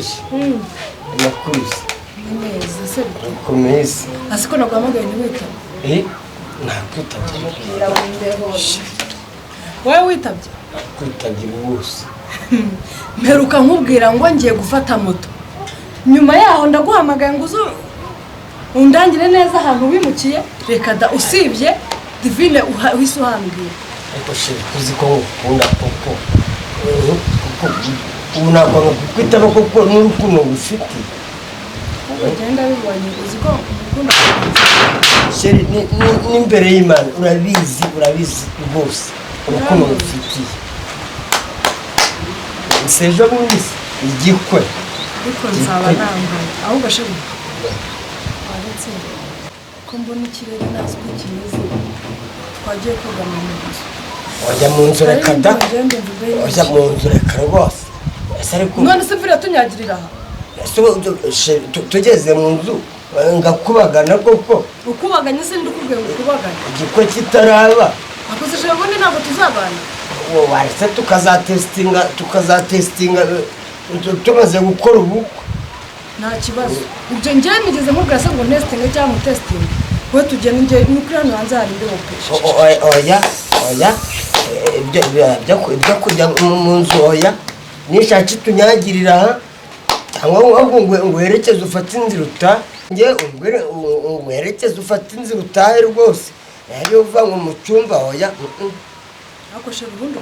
Sheshi. Nakurusi. Neza se. Komeza. Asiko naguhamagaye ntiwita. Nakwitabye. Mubwira wimbeho. Wowe witabye? Kwitabye bose. Mperuka nkubwira ngo ngiye gufata moto. Nyuma yaho ndaguhamagaye ngo undangire neza ahantu wimukiye. Reka da usibye Divine uhise uhambira. Ariko shehe kuzi ko ukunda koko. Ubu ntabwo kwitaba koko n'urukundo ufite. Ugenda bibonye uzi ko ukunda. Shehe n'imbere y'Imana urabizi rwose urukundo ufitiye. Sejo bundi igikwe. Ariko nzaba nambaye ahubwo shehe. Waretse ko mbona ikirere nazi ko kimeze. Twagiye koga mu nzu. Wajya mu nzu reka da. Wajya mu nzu reka rwose. None se mvira tunyagirira aha. Tugeze mu nzu ngakubagana koko. Ukubaganye se ndikubwiye ngo ukubagane. Igikwe kitaraba. Akoze je bundi ntabwo tuzabana. Waretse tukazatestinga tumaze gukora ubukwe. Nta kibazo. Ibyo njye nigeze nkubwira se ngo nesting cyangwa testing. We tugende nje n'ukuri hano hanze hari ndi mupesha. Oya. Ibyo kujya mu nzu oya. Nishaki tunyagirira cyangwa ngo werekeze ufate inzira uta. Nge werekeze ufate inzira utahe rwose. Yari uva mu cyumba oya. Ako she bundi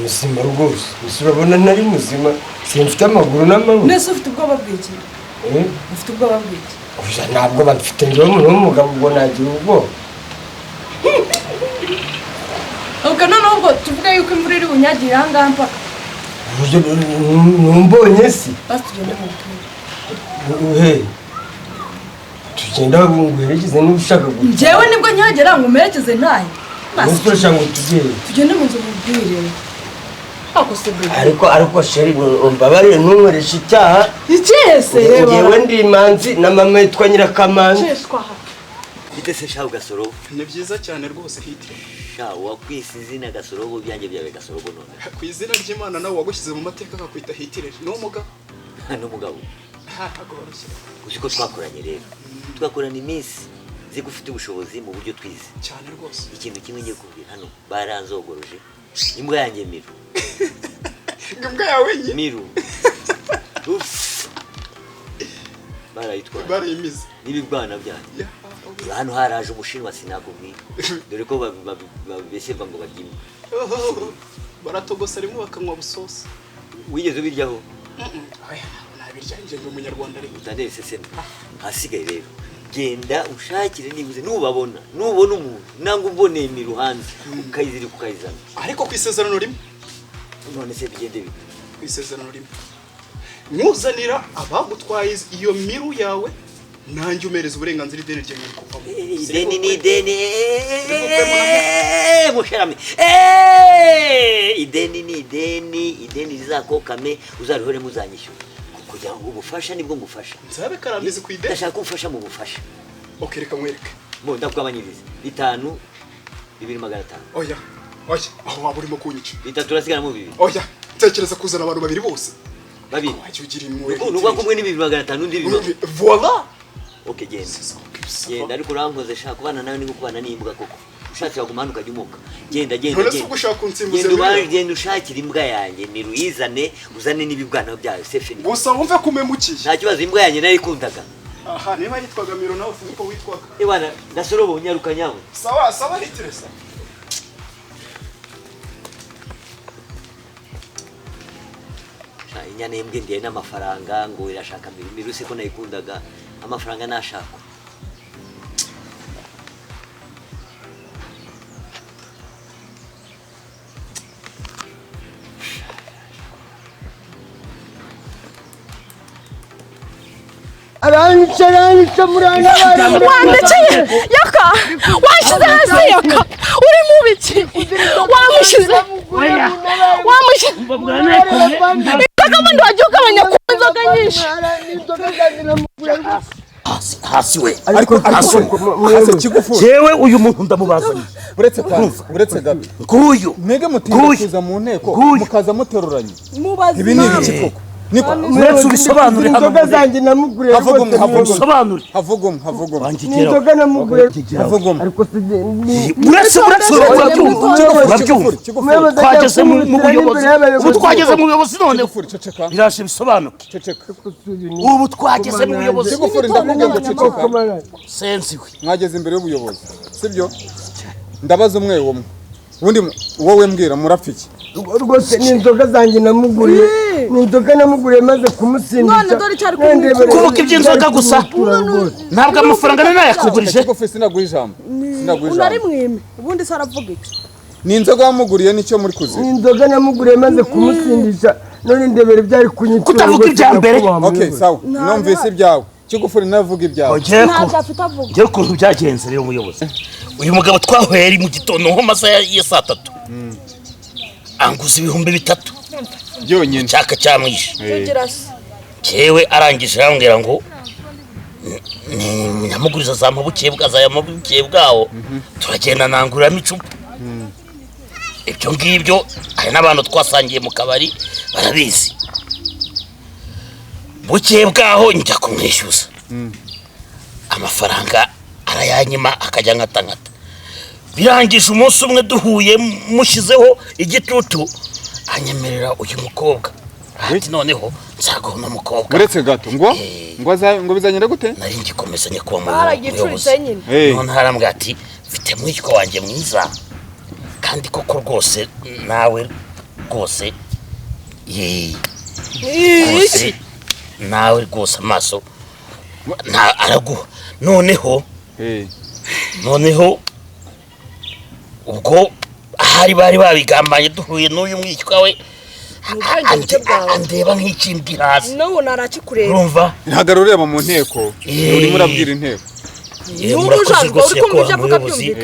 muzima rwose. Urabona nari muzima. Simfite amaguru n'amaboko. Nese ufite ubwoba bw'iki? Ufite ubwoba bw'iki? Uja ntabwo bafite njye n'umugabo ubwo nagira ubwo. Ubwo noneho ubwo tuvuga yuko imvura iri bunyagire aha ngaha mpaka. Numbonye si. Basi tugende mu turi. Hey. Tugenda nguherekeze n'ushaka gute. Njyewe nibwo nyagera ngo umerekeze ntahe. Basi turashaka ngo tugende mu nzu mubwire. Ako se bebe. Ariko sheri umbabarire ntunkoresha icyaha. Icyese reba. Yewe ndi imanzi na mama yitwa Nyirakamanzi. Cyeswa. Itese shaho Gasoro. Ni byiza cyane rwose hiti. Shaho wakwisi izina Gasoro bo byanjye byawe Gasoro bo none. Ku izina ry'Imana nawe wagushyize mu mateka akakwita hitire. No mugabo. No mugabo. Agoroshye. Uziko twakoranye rero. Twakorana iminsi zigufite ubushobozi mu buryo twize. Cyane rwose. Ikintu kimwe ngiye kubwira hano baranzogoroje. Imbwa yanjye Miru. Imbwa yawe nye? Miru. Barayitwara. Barayimize. N'ibibwana byanjye. Hano haraje umushinwa sinakubwira. Dore ko babeseva ngo baryime. Baratogosa rimwe bakanywa busosa. Wigeze ubiryaho? Nabirya nje ndi umunyarwanda rero. Utandere seseme. Hasigaye rero. Genda ushakire nibuze nubabona umuntu nanga umboneye mi ruhanze ukayiziri kukayizana ariko kwisezerano rimwe none se bigende bite kwisezerano rimwe nyuzanira abagutwaye iyo miru yawe nanjye umereza uburenganzira ideni rye kuvamo ideni ni ideni musherame ideni ni ideni rizakokame uzarihore muzanyishyura kugira ngo ubufasha nibwo ngufasha nzabe karambizi ku ideni ndashaka ubufasha mu bufasha okereka mwereke bo ndakugabanyiriza 5 2500 oya aho waba urimo kunyica turasigana mu 2 oya tekereza kuzana abantu babiri bose babiri wajugira imwe nuko kumwe ni 2500 undi voilà okay genda ariko urankoze shaka kubana nawe ningo kubana n'imbwa koko ushatse wagumanuka ukajya umuka genda ushakira imbwa yanjye ni ruyizane uzane n'ibibwana byayo sefini gusa wumve kumemukiye nta kibazo imbwa yanjye nayo ikundaga aha niba yitwaga Miro nawe uvuga ko witwaga ibana Gasorobo nyaruka nyawe sawa hitiresa inyana yembwe ndiye n'amafaranga ngo irashaka Miro se ko nayikundaga amafaranga nashaka Aranca murana wandekeye yaka washize hasi yaka uri mubiki wamushize kandi wagiye ukabanya ku nzoga nyinshi hasi we ariko hasi kigufu jewe uyu muntu ndamubazanye uretse gabi nguyu mwege mutinda kuza mu nteko mukaza muteruranye ibi ni ibiki koko niko uretse ubisobanure hano inzoga zanjye namuguriye ubisobanure havugum inzoga namuguriye ariko uretse urabyumva twageze mu buyobozi ubu twageze mu buyobozi none birashe bisobanuke ubu twageze mu buyobozi sensiwe mwageze imbere y'ubuyobozi sibyo ndabaza umwe ubundi wowe mbwira murapfiki rwose ni inzoga zanjye namuguriye maze kumusindisha kuvuga iby'inzoga gusa ntabwo amafaranga nayakugurije sinaguha ijambo unari mwime ubundi se aravuga iki ni inzoga wamuguriye nicyo muri kuzi ni inzoga namuguriye maze kumusindisha none ndebera ibyari kunyitura kutavuga ibya mbere okay sawa numvise ibyawe Kigufuri navuga ibyawe ntabwo afite avuga ngiye ukuntu byagenze rero umuyobozi uyu mugabo twahuye ari mu gitondo nko masaha ya saa 3 anguza 3,000 byonyine cyaka cyamwishe tugira se cyewe arangije arambwira ngo nyamuguriza za mabukiye bwawo turagenda nanguramo icupa ibyo ngibyo hari n'abantu twasangiye mu kabari barabizi bukiye bwaho njya kumwishyuza amafaranga arayanyima akajya nkata birangije umunsi umwe duhuye mushyizeho igitutu anyemerera uyu mukobwa ati noneho nzaguha umukobwa uretse gato ngo bizanyira gute nari ngikomezanye kuba mu baragicuritse nyine none harambwira ati mfite mwishywa wanjye mwiza kandi koko rwose nawe rwose nawe rwose amaso araguha noneho ubwo ahari bari babigambanye duhuye n'uyu mwishywa we andeba nk'ikimbwi hasi nawe narakikureba urumva ntabwo ureba mu nteko urimo urabwira inteko murakoze rwose yakubaha umuyobozi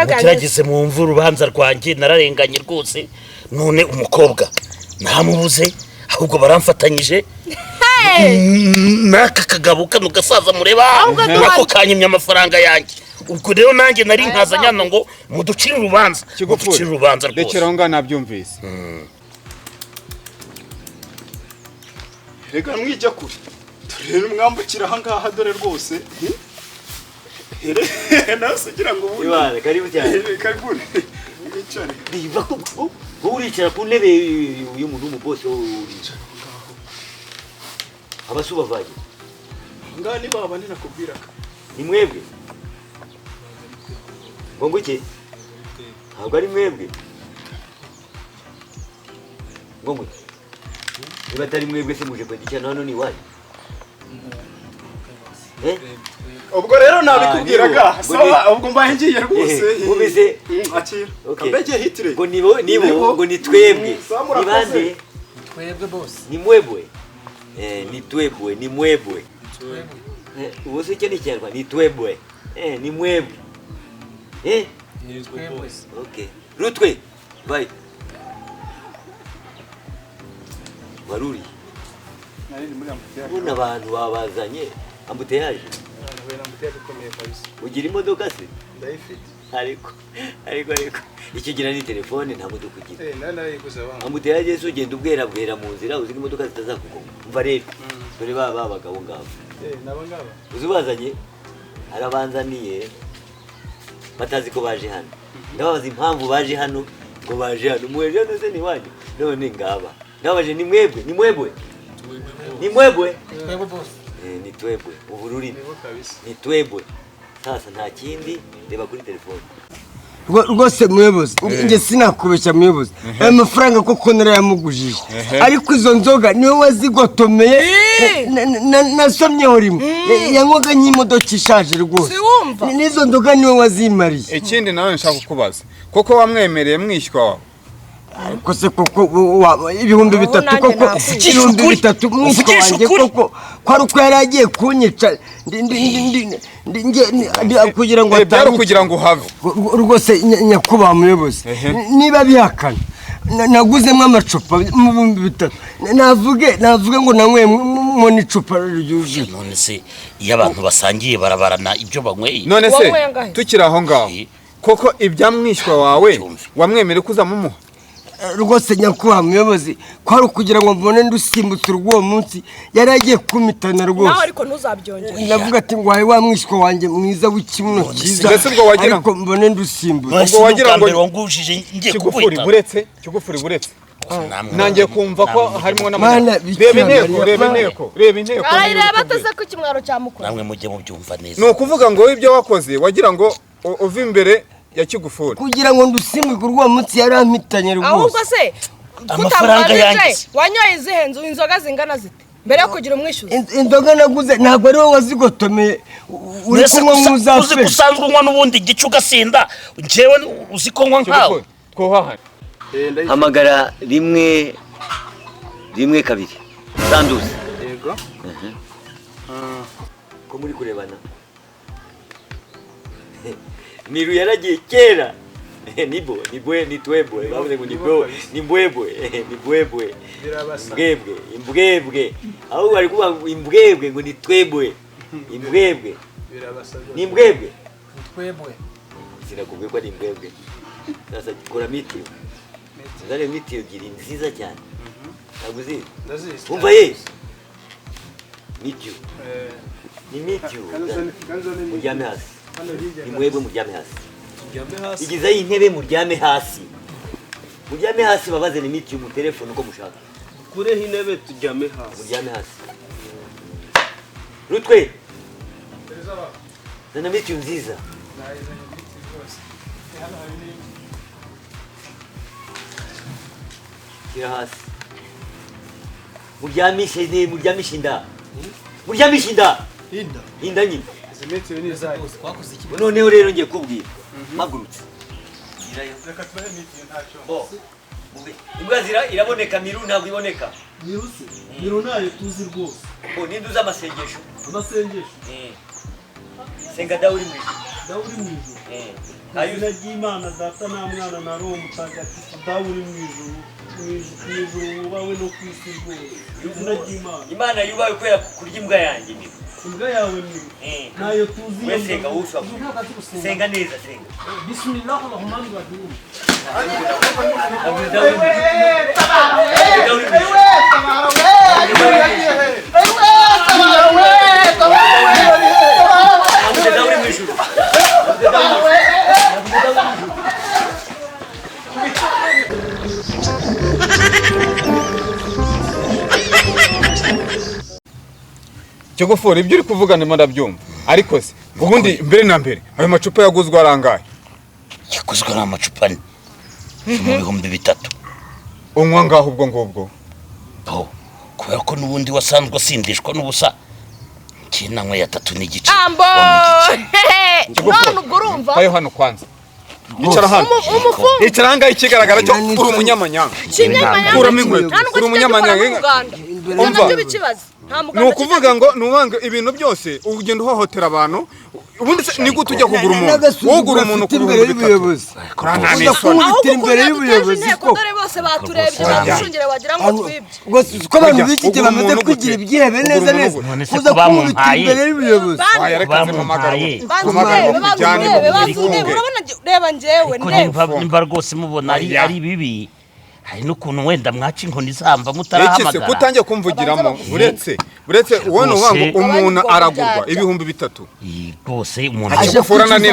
mugerageze mwumve urubanza rwanjye nararenganye rwose none umukobwa ntamubuze ahubwo baramfatanyije n'aka kagabo kano gasaza mureba nako kanyimye amafaranga yanjye ubwo rero nanjye nari nkazanye hano ngo muducire urubanza rwose rekeraho ngaho nabyumvise reka mwijya kure turere mwambukira aha ngaha dore rwose nawe ugira ngo ubu ibana karibu cyane karibu wicare biva ko uricara ku ntebe y'umuntu w'umubose uricara abasubavanye ngaha ni baba ninakubwiraga ni mwebwe ngo nguke ntabwo ari mwebwe ngo nguke niba atari mwebwe se muje kwandikira hano ni iwanyu ubwo rero nabikubwiraga sawa ubwo mbaye ngiye rwose ubise akira kabege hitire ngo nibo ngo ni twebwe ni bande twebwe bose ni mwebwe ni twebwe ni mwebwe ubu se icyo ni ikinyarwanda ni twebwe ni mwebwe ni twebwe okay rutwe bye waruri nari muri ambuteyaje ubona abantu babazanye ambuteyaje ugira imodoka se ndayifite ariko ikigira ni telefone nta modoka ugira narayiguze abantu ambuteyaje se ugenda ubwera mu nzira uzi ko imodoka zitazakugonga umva rero dore baba bagabo ngabo nabo ngaba uzi bazanye arabanzaniye batazi ko baje hano ndababaza impamvu baje hano ngo baje hano mweje hano se ni wanyu none ngaba ndabaje ni mwebwe ni twebwe ubururi ni twebwe sasa nta kindi reba kuri telefone rwose muyobozi njye sinakubeshya muyobozi aya mafaranga koko narayamugujije ariko izo nzoga niwe wazigotomeye nasomyeho rimwe yanywaga nk'imodoka ishaje rwose n'izo nzoga niwe wazimariye ikindi nawe nshaka kukubaza koko wamwemereye mwishywa wawe ariko se koko 3,000 koko 3,000 mwishywa wanjye koko kwari uko yari agiye kunyica kugira ngo byari kugira ngo uhave rwose nyakubaha muyobozi niba bihakana naguzemo amacupa 3,000 navuge ngo nanywemo n'icupa ryuzuye none se iyo abantu basangiye barabarana ibyo banyweye none se tukiri aho ngaho koko ibya mwishywa wawe wamwemere kuzamumuha rwose nyakubahwa muyobozi ko ari ukugira ngo mbone ndusimbutse urw'uwo munsi yari agiye kumitana rwose nawe ariko ntuzabyongere ndavuga ati ngo wawe wa mwishywa wanjye mwiza w'ikibuno cyiza mbese ubwo wagira ariko mbone ndusimbutse ubwo wagira ngo wangujije ngiye Kigufuri kukwita buretse nangiye kumva ko harimo n'amana reba inteko arayireba atase ku kimwaro cya mukuru namwe mujye mubyumva neza ni ukuvuga ngo ibyo wakoze wagira ngo uve imbere ya Kigufuri kugira ngo ndusimbwe urw'uwo munsi yari amitanye ahubwo rwose se amafaranga yanjye wanyoye izihenze inzoga zingana zite mbere yo kugira umwishyuzi inzoga naguze ntabwo ari wowe wazigotomeye uri kunywa uzi nk'uzafe gusanzwe unywa n'ubundi igice ugasinda njyewe uzi ko nywa nkawe twuhahane hamagara rimwe kabiri sanduzi yego ko muri kurebana miru yaragiye kera nitwebwe bavuze ngo nimbwebwe imbwebwe aho bari kuvuga ngo imbwebwe ngo nitwebwe imbwebwe nimbwebwe sinakubwiye ko ari imbwebwe sasa kora mitiyo zare mitiyo giri nziza cyane ntabwo uzizi wumva ye mitiyo ni mitiyo muryame hasi ni mwebwe muryame hasi igize intebe muryame hasi babaze ni mitiyo mu telefone uko mushaka kureho intebe tujyame hasi muryame hasi rutwe zana mitiyo nziza shyira hasi muryamishe inda inda nyine noneho rero ngiye kubwira mpagurutse imbwa iraboneka miru ntabwo iboneka miru nayo tuzi rwose ninde uzi amasengesho senga dawe uri mu ijuru izina ry'Imana data na mwana na roho mutagatifu dawe uri mu ijuru wubawe no ku isi rwose izina ry'Imana imana yubawe kubera kurya imbwa yanjye imbwa yawe ni nayo tuzi we senga wushaka senga neza senga bismillahirrahmanirrahim Kigufuri ibyo uri kuvuga ndimo ndabyumva ariko se ubundi mbere na mbere ayo macupa yaguzwe arangaye yakuzwe n'amacupa mu 3,000 unywa ngaho ubwo ngubwo kubera ko n'ubundi wasanzwe asindishwa n'ubusa kinanywe ya 3 n'igice ambo none ubwo urumva ayo hano kwanza icara hano icara hanga ikigaragara cyo uri umunyamanyanga kuramo inkweto uri umunyamanyanga umva ni ukuvuga ngo nubanga ibintu byose ugenda uhohotera abantu ubundi ni gute ujya kugura umuntu wogura umuntu ku bihumbi y'ubuyobozi ahubwo imbere y'ubuyobozi ko dore bose baturebye bamushungire wagira ngo twibye ko abantu b'iki gihe bamaze kwigira ibyihebe neza kuza kumubita imbere y'ubuyobozi yarekaze mpamagara urabona reba njyewe nimba rwose mubona ari bibi hari n'ukuntu wenda mwaca inkoni zamba mutarahamagara ekise kutangiye kumvugiramo uretse wowe nubango umuntu aragurwa 3,000 rwose umuntu aje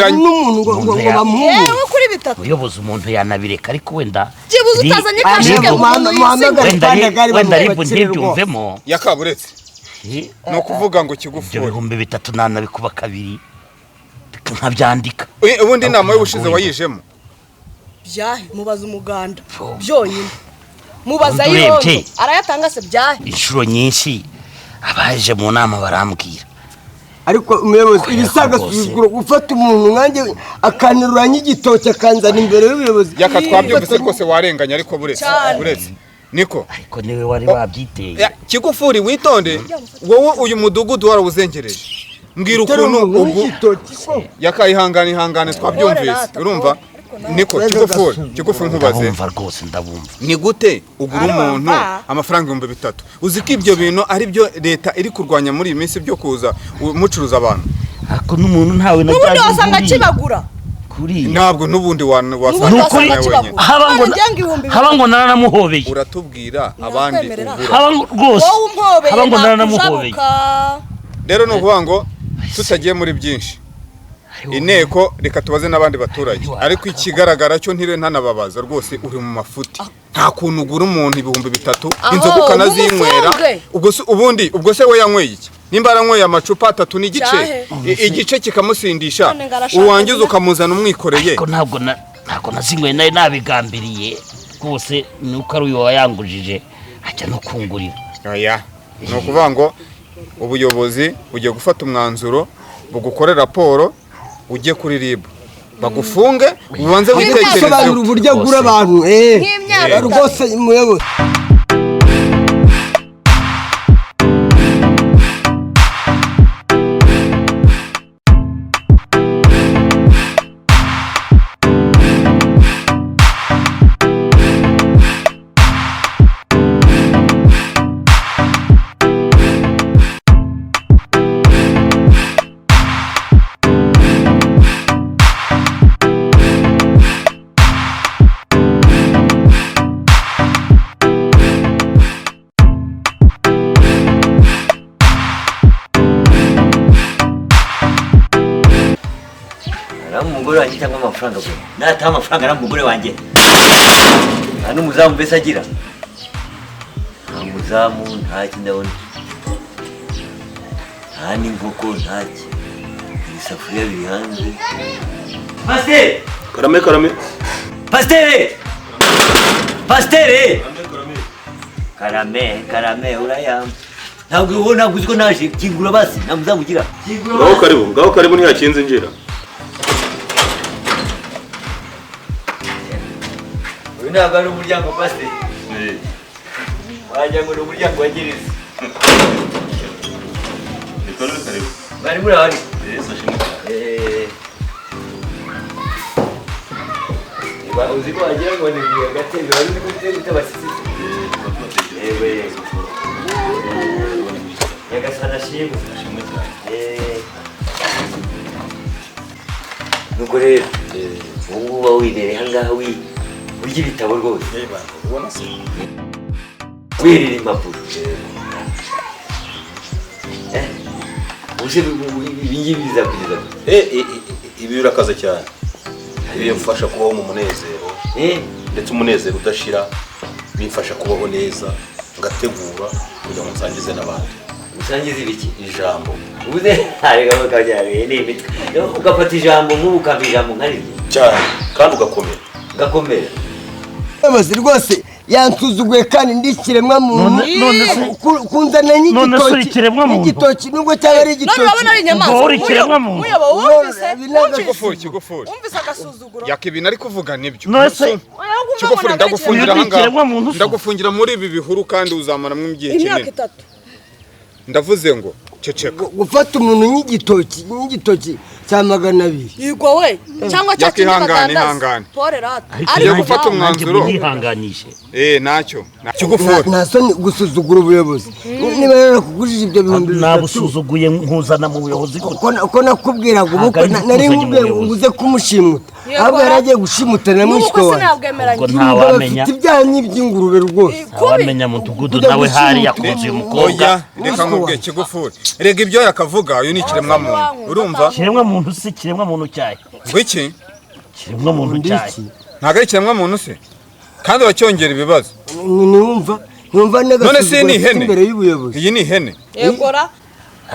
n'umuntu ngo bamuhe yewe kuri 3 uyoboza umuntu yanabireka ariko wenda kibuze utazanye kashike wenda ribu ntibyumvemo yakaburetse no kuvuga ngo Kigufuri 3,000 nanabikuba kabiri nkabyandika ubundi inama y'ubushize wayijemo byahe mubaza umuganda byonyine mubaza yironze arayatanga se byahe inshuro nyinshi abaje mu nama barambwira ariko umuyobozi ibisaga suzuguro gufata umuntu nkanjye akaniruranya igitoki akanzana imbere y'ubuyobozi yakatwabyumvise rwose warenganya ariko buretse niko ariko niwe wari wabyiteye Kigufuri witonde wowe uyu mudugudu warawuzengereje mbwira ukuntu ubwo yakayihangana twabyumvise urumva niko Kigufuri nkubaze ndabumva rwose ndabumva ni gute ugura umuntu amafaranga 3,000 uzi ko ibyo bintu ari byo leta iri kurwanya muri iyi minsi byo kuza mucuruza abantu ariko n'umuntu ntawe n'ubundi wasanga kibagura kuriya ntabwo nubundi wasanga nukuri haba ngo naranamuhobeye uratubwira abandi haba rwose haba ngo naranamuhobeye rero no kuvuga ngo tutagiye muri byinshi inteko reka tubaze n'abandi baturage ariko ikigaragara cyo ntire ntanababaza rwose uri mu mafuti nta kuntu ugura umuntu 3,000 inzoga ukanazinywera ubwo se we yanyweye iki nimba aranyweye amacupa 3 n'igice igice kikamusindisha uwangiza ukamuzana umwikoreye ariko ntabwo nazinyweye nayo nabigambiriye rwose nuko ari uyu wayangujije ajya no kungurira oya no kuvuga ngo ubuyobozi bugiye gufata umwanzuro bugukore raporo ujye kuri RIB bagufunge ubanze witekereze uburyo agura abantu rwose muyobozi umugore wanjye cyangwa amafaranga bwo nataha amafaranga na umugore wanjye nta n'umuzamu mbese agira nta muzamu nta kindabona nta n'inkoko ntaki ibisafuriya biri hanze pasiteri karame urayamba ntabwo uzi ko naje kingura basi nta muzamu ugira ngaho karibu ntiyakinze injira ntabwo ari umuryango pasiteri wagira ngo ni umuryango wa gereza bari muri aho uzi ko wagira ngo ni agatebe wari uzi ko ufite abasisisi nyagasana ashimwe nuko rero ubu ngubu uba wibereye ahangaha urya ibitabo rwose wirira impapuro ibingibi bizakugeza ibi birakaze cyane bimfasha kubaho mu munezero ndetse umunezero udashira bimfasha kubaho neza ngategura kugira ngo nsangize n'abandi usangize ibiki ijambo ubuze harega bakajyariye n'imitwe ugafata ijambo nk'ubu ukava ijambo nkarirye cyane kandi ugakomera abazi rwose yansuzuguye kandi ndikiremwa muntu kunzana n'igitoki nubwo cyaba ari igitoki none urabona ari inyamaswa uri kiremwa muntu kigufuri umvise agasuzuguro yakibina ari kuvuga nibyo nose kigufuri ndagufungira hanga ndagufungira muri ibi bihuru kandi uzamaramo igihe kinini ndavuze ngo ceceka gufata umuntu n'igitoki cya 200 yego we cyangwa cya ihangane pole rata ari gufata umwanzuro yihanganishe nacyo kigufuri nasoni gusuzugura ubuyobozi niba rero kugurije ibyo bihumbi nabusuzuguye nkuzana mu buyobozi ko nakubwira ngo uko nari nkubwiye nguze kumushimuta ahubwo yaragiye gushimuta na mwishwe wawe ngo ntawamenya ibyaha n'iby'ingurube rwose ntawamenya mudugudu nawe hari yakunze uyu mukobwa reka nkubwiye kigufuri rega ibyo yakavuga uyu ni ikiremwa muntu urumva kiremwa muntu si kiremwa muntu cyaye ngwiki kiremwa muntu cyaye ntago ari kiremwa muntu se kandi bacyongera ibibazo numva none si ni ihene imbere y'ubuyobozi iyi ni ihene yegora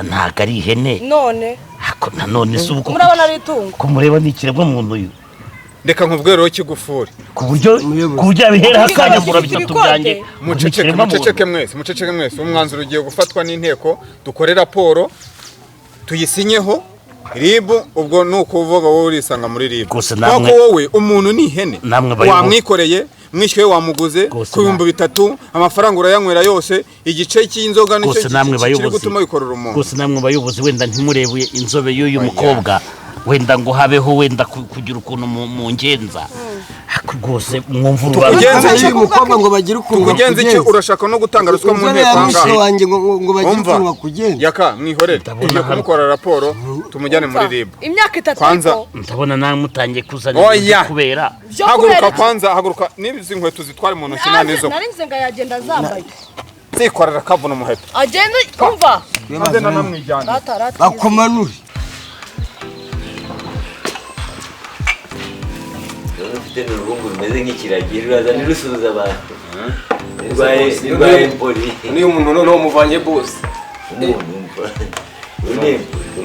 ntago ari ihene none ako nanone si uko murabona ari itungo kumureba ni kiremwa muntu uyu reka nkubwire rero kigufuri ku buryo abihera hakanya mura bitatu byanjye muceceke mwese umwanzuro ugiye gufatwa n'inteko dukore raporo tuyisinyeho RIB ubwo nuko uvuga wowe urisanga muri RIB kuko wowe umuntu ni ihene wamwikoreye mwishyuye wamuguze ku 3,000 amafaranga urayanywera yose igice cy'inzoga nicyo kiri gutuma bikorera umuntu gusa namwe bayobozi wenda ntimurebe inzobe y'uyu mukobwa wenda ngo habeho wenda kugira ukuntu mu ngenza rwose mwumva urubanza tukugenze iki umukobwa ngo bagire ukuntu tukugenze iki urashaka no gutanga ruswa mu nteko ahangaha wanjye ngo bagire ukuntu bakugenza yaka mwihorere tugiye kumukora raporo tumujyane muri RIB imyaka 3 kwanza ndabona nawe mutangiye kuzana kubera haguruka kwanza haguruka nibizi inkweto zitware mu ntoki nanizo narinze ngo yagenda zambaye zikorera kavuno muheto agenda umva agenda namwijyana bakumanure ufite n'uruhungu rumeze nk'ikiragi rurazana rusuhuza abantu rwaye mpoli niyo umuntu noneho muvanye bose uyu ni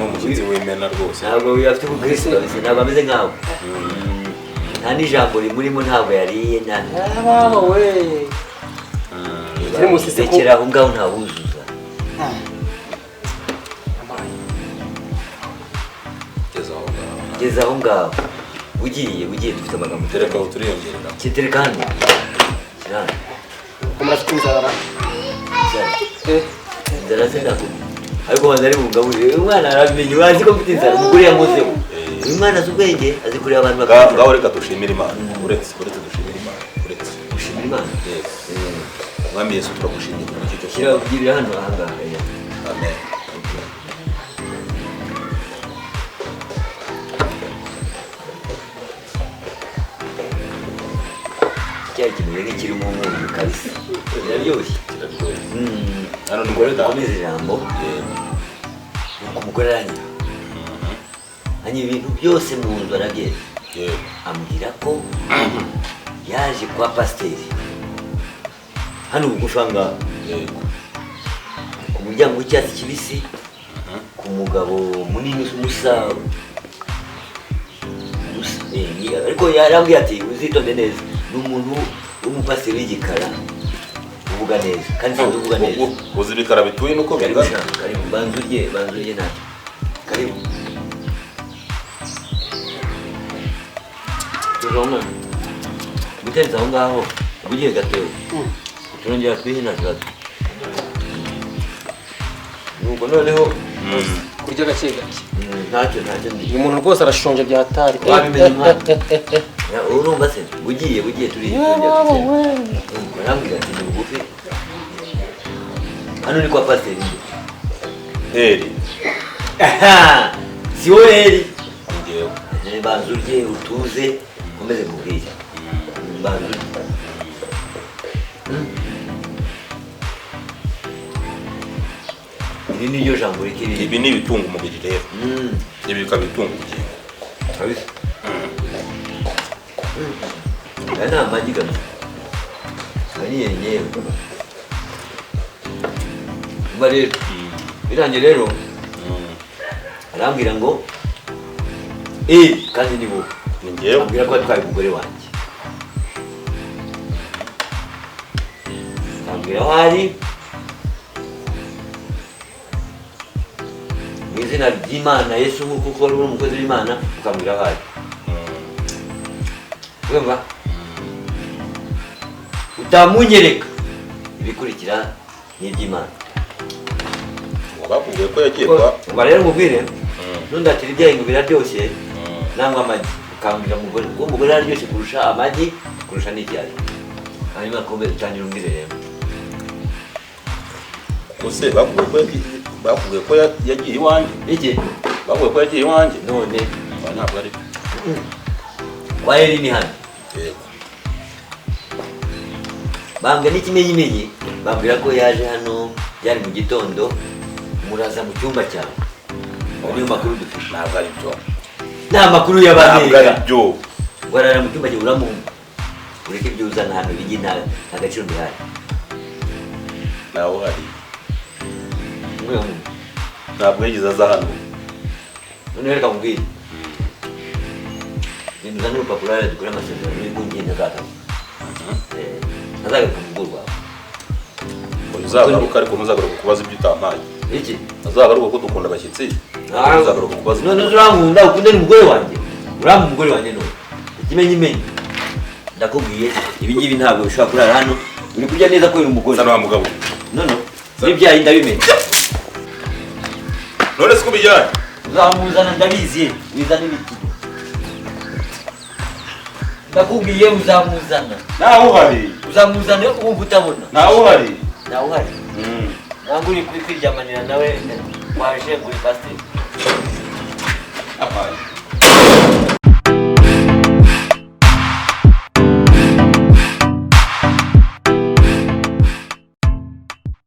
umushyitsi w'imena rwose ntabwo afite ubukristo ntabwo ameze nkawe nta n'ijambo rimurimo ntabwo yariye rekera aho ngaho ntawuzuza geza aho ngaho ugiye dufite amagambo tereka aho turiyongerera kitereka hano kirana murafite inzara inzara se ndakuba ariko banza ari bungaburire uyu mwana arabimenye urazi ko mfite inzara umugore yamuzeho uyu mwana azi ubwenge azi kureba abantu bakaba ngaho reka dushimire Imana uretse dushimire Imana uretse dushimire Imana Mwami Yesu turagushimiye kuri iki cyo kira ugirira hano ahangaha amen cyari kimeze nk'ikirimo umunyu kabisa biraryoshye hano ni gore dukomeze ijambo nuko umugore aranyura anyura ibintu byose mu nzu arabyeza ambwira ko yaje kwa pasiteri hano bugufi ahangaha ku muryango w'icyatsi kibisi ku mugabo munini umusa ariko yarambwiye ati uzitonde neza ni umuntu w'umupasiteri w'igikara uvuga neza kandi ntabwo uvuga neza uzi ibikara bituye nuko bingana karibu banzurye ntacyo karibu tuzoma gutenza aho ngaho ugiye gatoya turongera twihina gato nuko noneho kurya gake gake ntacyo ndi uyu muntu rwose arashonje bya hatari urumva se ugiye turiye barambwira ati ni bugufi hano ni kwa pasiteri Heri si wowe Heri ngewe banzurye utuze ukomeze kubwira banzurye iri ni ryo jambo rikiri ibi ni ibitunga umubiri rero ibi bikaba bitunga ubugingo kabisa aya ni amagi gamsa ari yenyewe umva rero birangiye rero arambwira ngo kandi ni wowe ni ngewe ambwira ko atwaye umugore wanjye ambwira aho ari mu izina ry'Imana Yesu nk'uko ukora uri umukozi w'Imana ukambwira aho ari wumva utamunyereka ibikurikira ni iby'Imana bakubwiye ko yagiye kwa rero mubwire ntundatire ibyayi ngo biraryoshye nangwa amagi ukambwira umugore kuko umugore araryoshye kurusha amagi kurusha n'icyayi hanyuma akomeze utangira umbwire rero use bakubwiye ko yagiye iwanjye iki bakubwiye ko yagiye iwanjye none ntabwo ari kwa Heri ni hano yego bambwira n'ikimenyimenyi bambwira ko yaje hano byari mu gitondo muraza mu cyumba cyawe niyo makuru dufite ntabwo ari byo nta makuru y'abantu ntabwo ari byo warara mu cyumba cyawe uramuhumba ureke ibyo uzana hano bigi nta gaciro bihari nawe uhari ntabwo yigeze aza hano noneho reka mubwire genda uzane urupapuro hariya dukore amasezerano y'ubwungenge ntazagaruka ntazagaruka mu rugo rwawe uzagaruka ariko ntuzagaruka kubaza ibyo utampaye iki azagaruka ko dukunda abashyitsi uzagaruka kubaza none urankunda ukunde n'umugore wanjye urampa umugore wanjye none ikimenyimenyi ndakubwiye ibi ngibi ntabwo bishobora kurara hano uri kurya neza kubera umugore zana wa mugabo none n'ibyayi ndabimenye none siko bijyanye uzamuzana ndabizi wizana ibiti ndakubwiye uzamuzana nawe uhari uzamuzana wumva utabona nawe uhari ntabwo uri kwiryamanira nawe waje ngo uri pasiteri apana